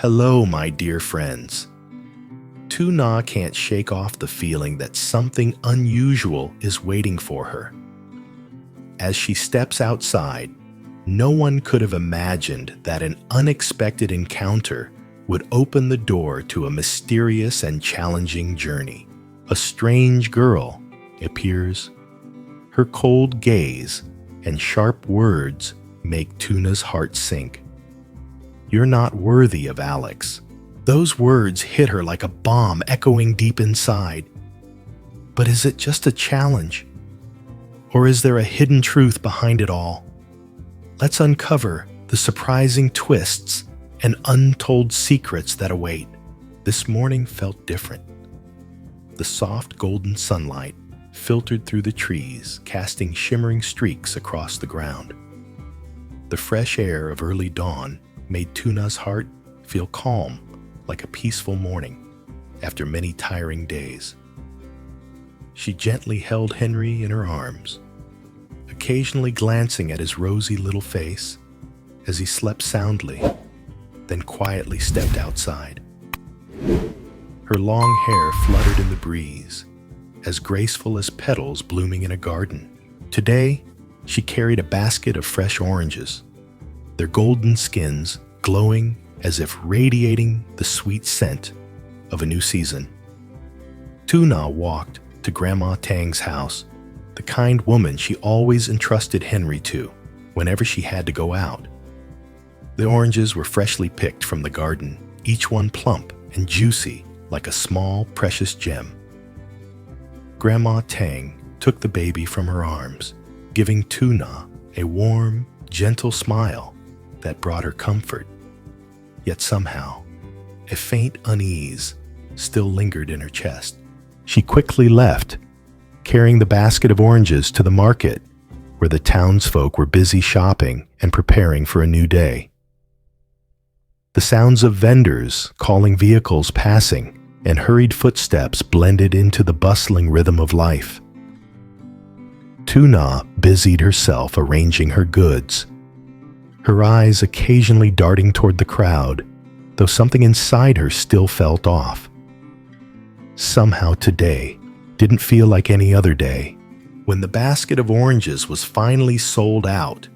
Hello, my dear friends. LYTUNA can't shake off the feeling that something unusual is waiting for her. As she steps outside, no one could have imagined that an unexpected encounter would open the door to a mysterious and challenging journey. A strange girl appears. Her cold gaze and sharp words make LYTUNA's heart sink. "You're not worthy of Alex." Those words hit her like a bomb echoing deep inside. But is it just a challenge? Or is there a hidden truth behind it all? Let's uncover the surprising twists and untold secrets that await. This morning felt different. The soft golden sunlight filtered through the trees, casting shimmering streaks across the ground. The fresh air of early dawn made LYTUNA's heart feel calm, like a peaceful morning after many tiring days. She gently held Henry in her arms, occasionally glancing at his rosy little face as he slept soundly, then quietly stepped outside. Her long hair fluttered in the breeze, as graceful as petals blooming in a garden. Today, she carried a basket of fresh oranges, their golden skins glowing as if radiating the sweet scent of a new season. LYTUNA walked to Grandma Tang's house, the kind woman she always entrusted Henry to whenever she had to go out. The oranges were freshly picked from the garden, each one plump and juicy like a small, precious gem. Grandma Tang took the baby from her arms, giving LYTUNA a warm, gentle smile that brought her comfort. Yet somehow, a faint unease still lingered in her chest. She quickly left, carrying the basket of oranges to the market, where the townsfolk were busy shopping and preparing for a new day. The sounds of vendors calling vehicles passing and hurried footsteps blended into the bustling rhythm of life. LYTUNA busied herself arranging her goods, her eyes occasionally darting toward the crowd, though something inside her still felt off. Somehow today didn't feel like any other day. When the basket of oranges was finally sold out,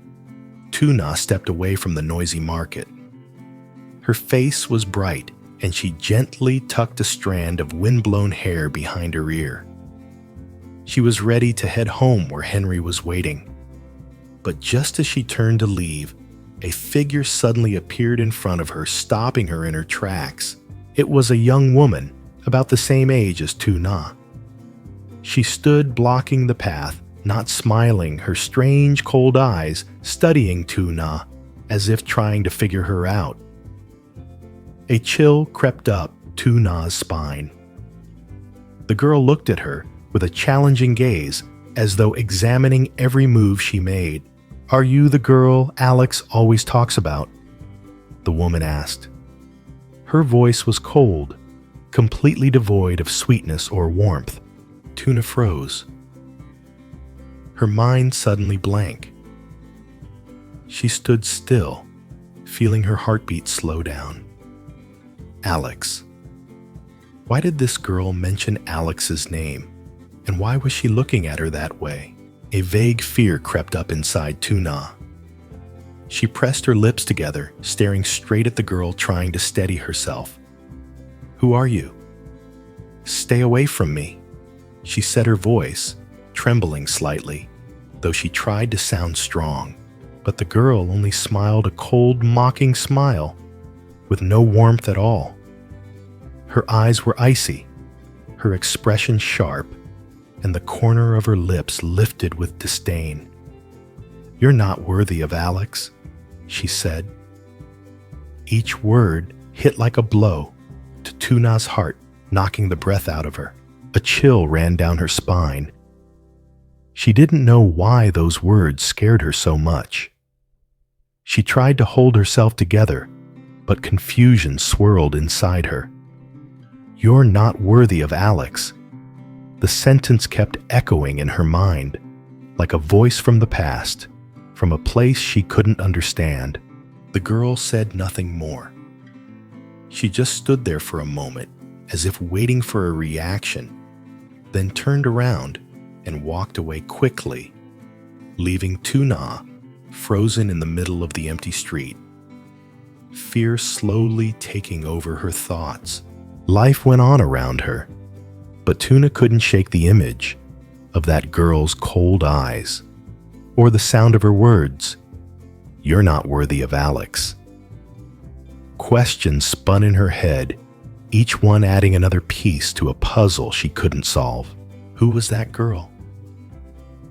LYTUNA stepped away from the noisy market. Her face was bright, and she gently tucked a strand of wind-blown hair behind her ear. She was ready to head home where Henry was waiting. But just as she turned to leave, a figure suddenly appeared in front of her, stopping her in her tracks. It was a young woman, about the same age as LYTUNA. She stood blocking the path, not smiling, her strange cold eyes studying LYTUNA as if trying to figure her out. A chill crept up LYTUNA's spine. The girl looked at her with a challenging gaze, as though examining every move she made. "Are you the girl Alex always talks about?" the woman asked. Her voice was cold, completely devoid of sweetness or warmth. LYTUNA froze, her mind suddenly blank. She stood still, feeling her heartbeat slow down. Alex. Why did this girl mention Alex's name? And why was she looking at her that way? A vague fear crept up inside LYTUNA. She pressed her lips together, staring straight at the girl, trying to steady herself. "Who are you?" "Stay away from me," she said, her voice trembling slightly, though she tried to sound strong. But the girl only smiled a cold, mocking smile, with no warmth at all. Her eyes were icy, her expression sharp, and the corner of her lips lifted with disdain. "You're not worthy of Alex," she said. Each word hit like a blow to LYTUNA's heart, knocking the breath out of her. A chill ran down her spine. She didn't know why those words scared her so much. She tried to hold herself together, but confusion swirled inside her. "You're not worthy of Alex." The sentence kept echoing in her mind, like a voice from the past, from a place she couldn't understand. The girl said nothing more. She just stood there for a moment, as if waiting for a reaction, then turned around and walked away quickly, leaving LYTUNA frozen in the middle of the empty street. Fear slowly taking over her thoughts. Life went on around her, but LYTUNA couldn't shake the image of that girl's cold eyes, or the sound of her words, "You're not worthy of Alex." Questions spun in her head, each one adding another piece to a puzzle she couldn't solve. Who was that girl?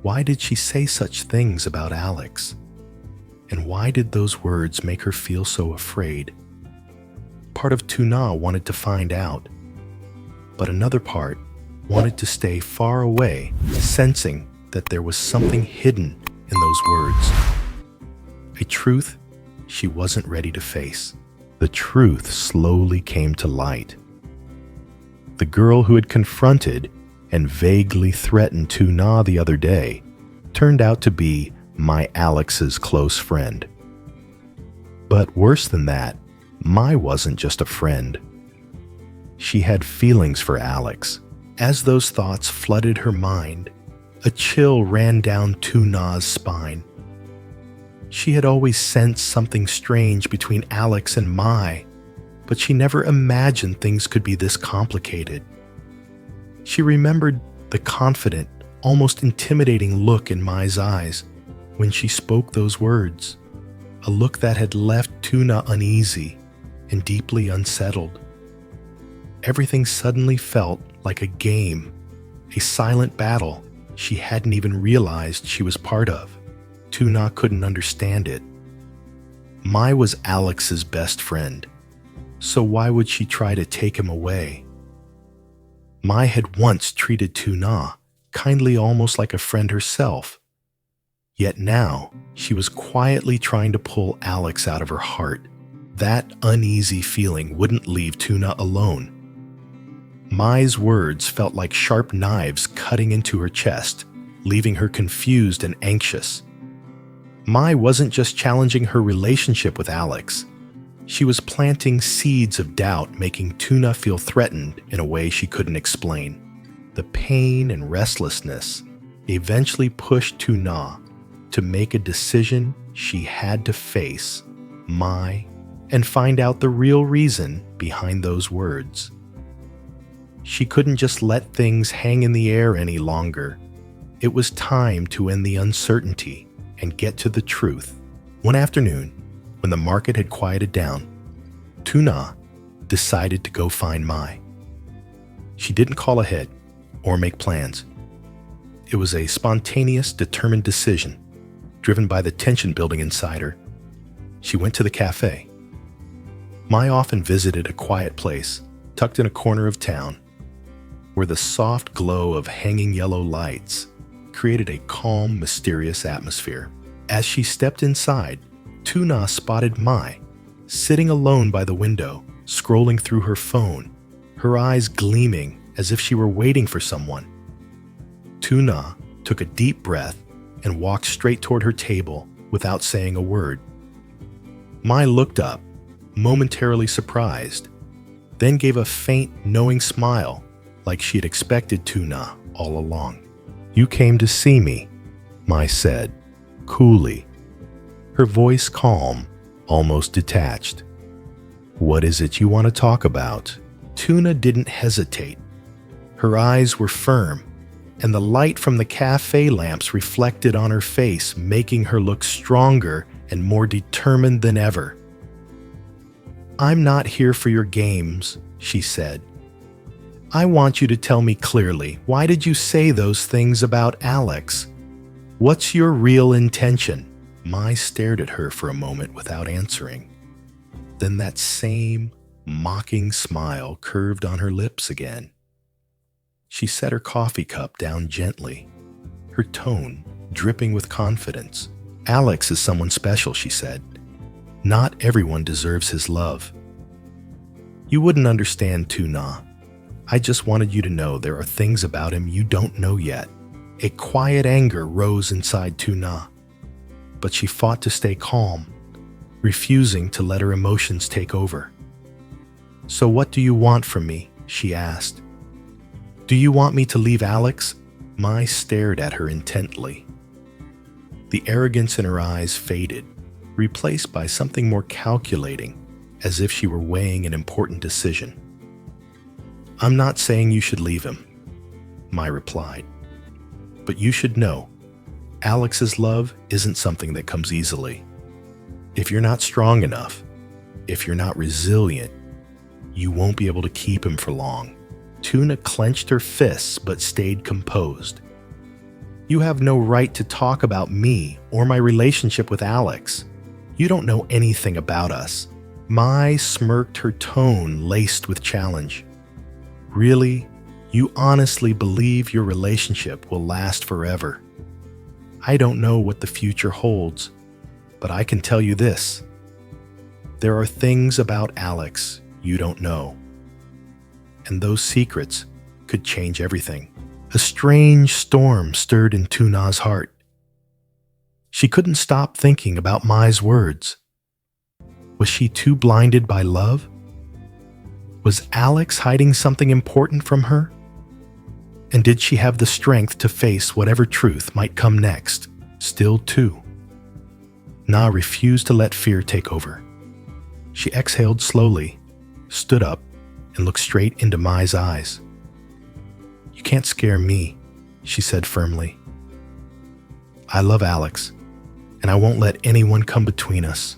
Why did she say such things about Alex? And why did those words make her feel so afraid? Part of LYTUNA wanted to find out, but another part wanted to stay far away, sensing that there was something hidden in those words. A truth she wasn't ready to face. The truth slowly came to light. The girl who had confronted and vaguely threatened LYTUNA the other day turned out to be my Alex's close friend. But worse than that, Mai wasn't just a friend. She had feelings for Alex. As those thoughts flooded her mind, a chill ran down LYTUNA's spine. She had always sensed something strange between Alex and Mai, but she never imagined things could be this complicated. She remembered the confident, almost intimidating look in Mai's eyes when she spoke those words, a look that had left LYTUNA uneasy and deeply unsettled. Everything suddenly felt like a game, a silent battle she hadn't even realized she was part of. LYTUNA couldn't understand it. Mai was Alex's best friend, so why would she try to take him away? Mai had once treated LYTUNA kindly, almost like a friend herself. Yet now, she was quietly trying to pull Alex out of her heart. That uneasy feeling wouldn't leave LYTUNA alone. Mai's words felt like sharp knives cutting into her chest, leaving her confused and anxious. Mai wasn't just challenging her relationship with Alex. She was planting seeds of doubt, making LYTUNA feel threatened in a way she couldn't explain. The pain and restlessness eventually pushed LYTUNA to make a decision she had to face Mai and find out the real reason behind those words. She couldn't just let things hang in the air any longer. It was time to end the uncertainty and get to the truth. One afternoon, when the market had quieted down, LYTUNA decided to go find Mai. She didn't call ahead or make plans. It was a spontaneous, determined decision, driven by the tension building inside her. She went to the cafe. Mai often visited a quiet place, tucked in a corner of town, where the soft glow of hanging yellow lights created a calm, mysterious atmosphere. As she stepped inside, LYTUNA spotted Mai, sitting alone by the window, scrolling through her phone, her eyes gleaming as if she were waiting for someone. LYTUNA took a deep breath and walked straight toward her table without saying a word. Mai looked up, momentarily surprised, then gave a faint, knowing smile like she had expected LYTUNA all along. "You came to see me," Mai said, coolly, her voice calm, almost detached. "What is it you want to talk about?" LYTUNA didn't hesitate. Her eyes were firm, and the light from the cafe lamps reflected on her face, making her look stronger and more determined than ever. "I'm not here for your games," she said. "I want you to tell me clearly, why did you say those things about Alex? What's your real intention?" Mai stared at her for a moment without answering. Then that same mocking smile curved on her lips again. She set her coffee cup down gently, her tone dripping with confidence. "Alex is someone special," she said. "Not everyone deserves his love. You wouldn't understand LYTUNA. I just wanted you to know there are things about him you don't know yet." A quiet anger rose inside LYTUNA, but she fought to stay calm, refusing to let her emotions take over. "So what do you want from me?" she asked. "Do you want me to leave Alex?" Mai stared at her intently. The arrogance in her eyes faded, replaced by something more calculating, as if she were weighing an important decision. "I'm not saying you should leave him," Mai replied. "But you should know, Alex's love isn't something that comes easily. If you're not strong enough, if you're not resilient, you won't be able to keep him for long." Tuna clenched her fists but stayed composed. "You have no right to talk about me or my relationship with Alex. You don't know anything about us." Mai smirked, her tone laced with challenge. "Really? You honestly believe your relationship will last forever? I don't know what the future holds, but I can tell you this. There are things about Alex you don't know. And those secrets could change everything." A strange storm stirred in Tuna's heart. She couldn't stop thinking about Mai's words. Was she too blinded by love? Was Alex hiding something important from her? And did she have the strength to face whatever truth might come next? Still too. Na refused to let fear take over. She exhaled slowly, stood up, and looked straight into Mai's eyes. "You can't scare me," she said firmly. "I love Alex, and I won't let anyone come between us.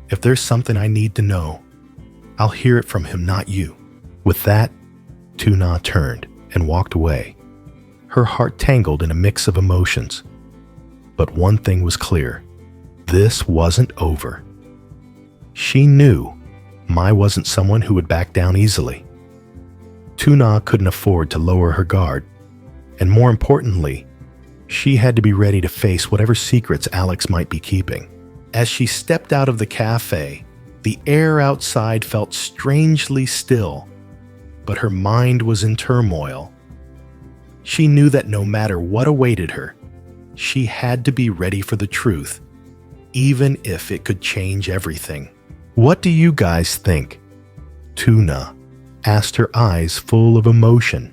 If there's something I need to know, I'll hear it from him, not you." With that, Tuna turned and walked away, her heart tangled in a mix of emotions. But one thing was clear: this wasn't over. She knew Mai wasn't someone who would back down easily. Tuna couldn't afford to lower her guard, and more importantly, she had to be ready to face whatever secrets Alex might be keeping. As she stepped out of the cafe, the air outside felt strangely still, but her mind was in turmoil. She knew that no matter what awaited her, she had to be ready for the truth, even if it could change everything. "What do you guys think?" Tuna asked, her eyes full of emotion.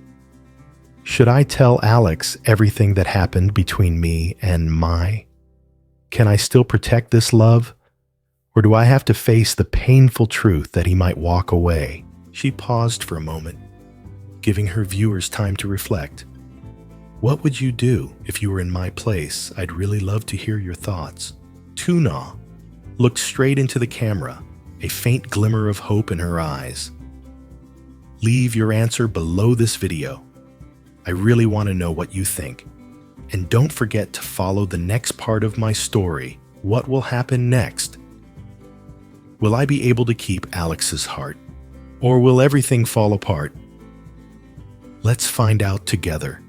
"Should I tell Alex everything that happened between me and Mai? Can I still protect this love? Or do I have to face the painful truth that he might walk away?" She paused for a moment, giving her viewers time to reflect. What would you do if you were in my place? I'd really love to hear your thoughts. Tuna looked straight into the camera, a faint glimmer of hope in her eyes. Leave your answer below this video. I really want to know what you think. And don't forget to follow the next part of my story. What will happen next? Will I be able to keep Alex's heart? Or will everything fall apart? Let's find out together.